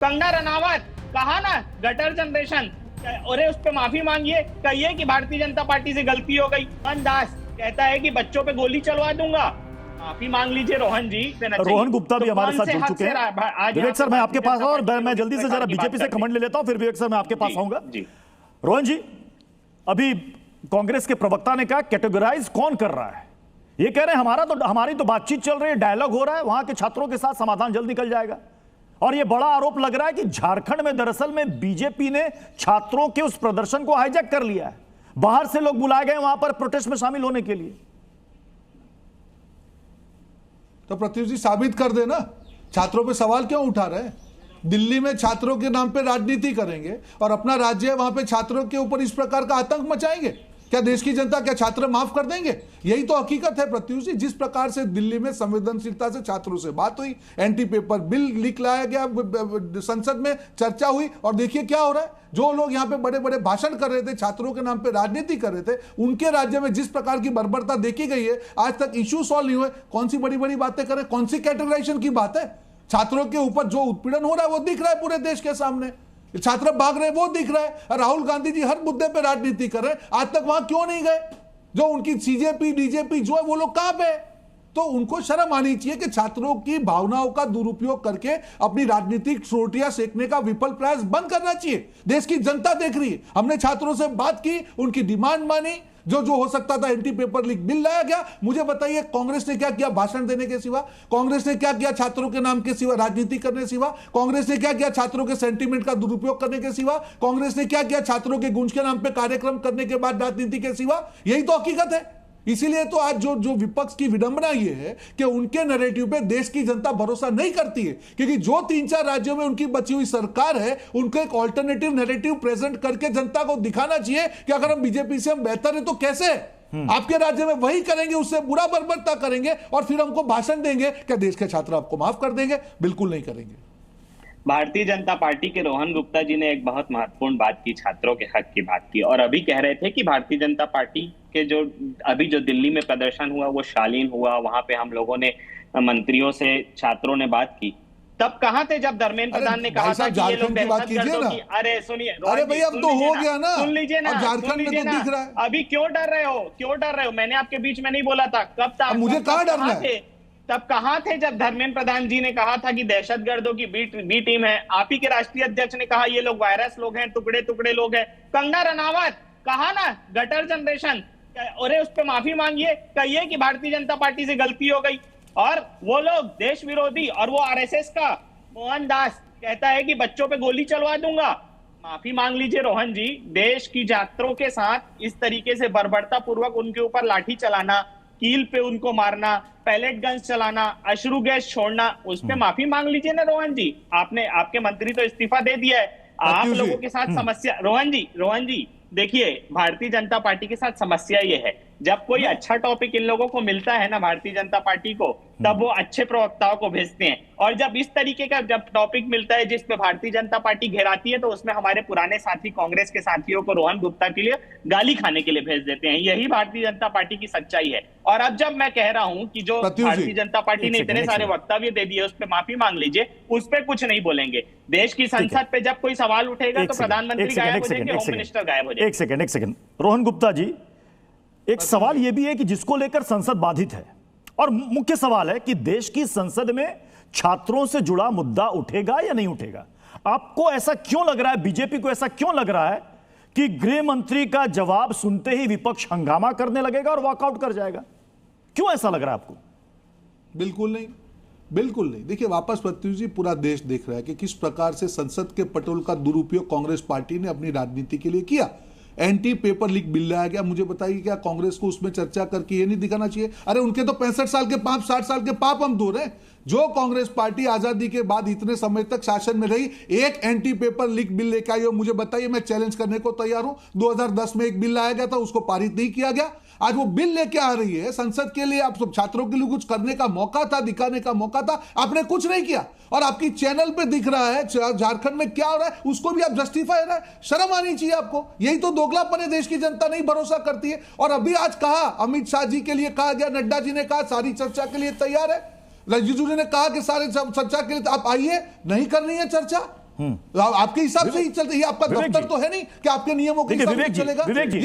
कंगना रनावत कहा ना gutter generation, अरे उस पे माफी मांगिए, कहिए कि भारतीय जनता पार्टी से गलती हो गई। रोहन दास कहता है कि बच्चों पे गोली चलवा दूंगा, माफी मांग लीजिए रोहन जी। रोहन गुप्ता भी हमारे साथ जुड़ चुके हैं। विवेक सर, मैं आपके पास और मैं जल्दी से जरा बीजेपी से कमेंट ले लेता हूं, फिर विवेक सर मैं आपके पास आऊंगा। रोहन जी, अभी कांग्रेस के प्रवक्ता ने कहा कैटेगराइज कौन कर रहा है, ये कह रहे हैं हमारी तो बातचीत चल रही है, डायलॉग हो रहा है, वहां के छात्रों के साथ समाधान जल्द निकल जाएगा। और यह बड़ा आरोप लग रहा है कि झारखंड में दरअसल में बीजेपी ने छात्रों के उस प्रदर्शन को हाईजैक कर लिया है, बाहर से लोग बुलाए गए वहां पर प्रोटेस्ट में शामिल होने के लिए। तो प्रत्युष जी साबित कर देना, छात्रों पे सवाल क्यों उठा रहे हैं? दिल्ली में छात्रों के नाम पे राजनीति करेंगे और अपना राज्य है वहां पे छात्रों के ऊपर इस प्रकार का आतंक मचाएंगे? क्या देश की जनता, क्या छात्र माफ कर देंगे? यही तो हकीकत है प्रत्युष जी। जिस प्रकार से दिल्ली में संवेदनशीलता से छात्रों से बात हुई, एंटी पेपर बिल लिख लाया गया, संसद में चर्चा हुई, और देखिए क्या हो रहा है। जो लोग यहाँ पे बड़े बड़े भाषण कर रहे थे, छात्रों के नाम पे राजनीति कर रहे थे, उनके राज्य में जिस प्रकार की बर्बरता देखी गई है, आज तक इश्यू सॉल्व नहीं हुए। कौन सी बड़ी बड़ी बातें करें, कौन सी कैटेगराइजेशन की बात है? छात्रों के ऊपर जो उत्पीड़न हो रहा है वो दिख रहा है पूरे देश के सामने, छात्र भाग रहे वो दिख रहा है। राहुल गांधी जी हर मुद्दे पे राजनीति कर रहे हैं, आज तक वहां क्यों नहीं गए? जो उनकी सीजेपी डीजेपी जो है वो लोग कहां पे? तो उनको शर्म आनी चाहिए कि छात्रों की भावनाओं का दुरुपयोग करके अपनी राजनीतिक रोटियां सेकने का विफल प्रयास बंद करना चाहिए। देश की जनता देख रही है। हमने छात्रों से बात की, उनकी डिमांड मानी, जो जो हो सकता था एंटी पेपर लीक बिल लाया गया। मुझे बताइए कांग्रेस ने क्या किया भाषण देने के सिवा? कांग्रेस ने क्या किया छात्रों के नाम के सिवा राजनीति करने सिवा? कांग्रेस ने क्या किया छात्रों के सेंटीमेंट का दुरुपयोग करने के सिवा? कांग्रेस ने क्या किया छात्रों के गुंज के नाम पे कार्यक्रम करने के बाद राजनीति के सिवा? यही तो हकीकत है। इसीलिए तो आज जो विपक्ष की विडंबना ये है कि उनके नैरेटिव पे देश की जनता भरोसा नहीं करती है, क्योंकि जो 3-4 राज्यों में उनकी बची हुई सरकार है, उनको एक ऑल्टरनेटिव नैरेटिव प्रेजेंट करके जनता को दिखाना चाहिए कि अगर हम बीजेपी से हम बेहतर है तो कैसे आपके राज्य में वही करेंगे, उससे बुरा बर्बरता करेंगे और फिर हमको भाषण देंगे कि देश के छात्र आपको माफ कर देंगे। बिल्कुल नहीं करेंगे। भारतीय जनता पार्टी के रोहन गुप्ता जी ने एक बहुत महत्वपूर्ण बात की, छात्रों के हक की बात की, और अभी कह रहे थे कि भारतीय जनता पार्टी के जो दिल्ली में प्रदर्शन हुआ वो शालीन हुआ, वहां पे हम लोगों ने मंत्रियों से छात्रों ने बात की। तब कहां थे जब धर्मेंद्र प्रधान ने कहा था कि ये लोग दहशतगर्दों की? अरे सुनिए, अरे भाई अब तो हो गया ना, सुन लीजिए ना, झारखंड में तो दिख रहा है। अभी क्यों डर रहे हो, क्यों डर रहे हो? मैंने आपके बीच में नहीं बोला था। कब था? मुझे कहां डरना है? तब कहां थे जब धर्मेंद्र प्रधान जी ने कहा था कि दहशतगर्दों की बी टीम है? आप ही के राष्ट्रीय अध्यक्ष ने कहा ये लोग वायरस लोग हैं, टुकड़े टुकड़े लोग हैं। कंगना रनावत कहा ना गटर जनरेशन, अरे उस पे माफी मांगिए, कहिए कि भारतीय जनता पार्टी से गलती हो गई। और वो लोग देश विरोधी, और वो आरएसएस का मोहन दास कहता है कि बच्चों पे गोली चलवा दूंगा, माफी मांग लीजिए रोहन जी। देश की छात्रों के साथ इस तरीके से बर्बरता पूर्वक उनके ऊपर लाठी चलाना, कील पे उनको मारना, पैलेट गन्स चलाना, अश्रु गैस छोड़ना, उस पे माफी मांग लीजिए ना रोहन जी। आपके मंत्री तो इस्तीफा दे दिया है। आप लोगों के साथ समस्या, रोहन जी देखिए, भारतीय जनता पार्टी के साथ समस्या ये है, जब कोई अच्छा टॉपिक इन लोगों को मिलता है ना भारतीय जनता पार्टी को, तब वो अच्छे प्रवक्ताओं को भेजते हैं, और जब इस तरीके का जब टॉपिक मिलता है जिसपे भारतीय जनता पार्टी घेराती है, तो उसमें हमारे पुराने साथी कांग्रेस के साथियों को रोहन गुप्ता के लिए गाली खाने के लिए भेज देते हैं। यही भारतीय जनता पार्टी की सच्चाई है। और अब जब मैं कह रहा हूं कि जो भारतीय जनता पार्टी ने इतने सारे वक्तव्य दे दिए, उस पर माफी मांग लीजिए, उस पर कुछ नहीं बोलेंगे। देश की संसद पे जब कोई सवाल उठेगा तो प्रधानमंत्री गायब हो जाएंगे, होम मिनिस्टर गायब हो जाएंगे। एक सेकंड रोहन गुप्ता जी, एक सवाल यह भी है कि जिसको लेकर संसद बाधित है, और मुख्य सवाल है कि देश की संसद में छात्रों से जुड़ा मुद्दा उठेगा या नहीं उठेगा। आपको ऐसा क्यों लग रहा है, बीजेपी को ऐसा क्यों लग रहा है कि गृह मंत्री का जवाब सुनते ही विपक्ष हंगामा करने लगेगा और वॉकआउट कर जाएगा? क्यों ऐसा लग रहा है आपको? बिल्कुल नहीं, बिल्कुल नहीं। देखिए वापस प्रत्युष जी, पूरा देश देख रहा है कि किस प्रकार से संसद के पटोल का दुरुपयोग कांग्रेस पार्टी ने अपनी राजनीति के लिए किया। एंटी पेपर लीक बिल लाया गया। मुझे बताइए क्या कांग्रेस को उसमें चर्चा करके ये नहीं दिखाना चाहिए? अरे उनके तो 65 साल के पाप, 60 साल के पाप हम धो रहे हैं। जो कांग्रेस पार्टी आजादी के बाद इतने समय तक शासन में रही, एक एंटी पेपर लीक बिल लेकर आई हो, मुझे बताइए, मैं चैलेंज करने को तैयार हूं। 2010 में एक बिल लाया गया था, उसको पारित नहीं किया गया। आज वो बिल लेके आ रही है संसद के लिए। आप सब छात्रों के लिए कुछ करने का मौका था, दिखाने का मौका था, आपने कुछ नहीं किया। और आपकी चैनल पे दिख रहा है झारखंड में क्या हो रहा है, उसको भी आप जस्टिफाई रहे हैं। शर्म आनी चाहिए आपको। यही तो दोगलापन है, देश की जनता नहीं भरोसा करती है। और अभी आज कहा, अमित शाह जी के लिए कहा गया, नड्डा जी ने कहा सारी चर्चा के लिए तैयार है, रिजिजू जी ने कहा कि सारे चर्चा के लिए आप आइए, नहीं करनी है चर्चा। आपके हिसाब से ही चलते ही, आपका दफ्तर तो है नहीं कि आपके नियमों के हिसाब से चलेगा। विवेक जी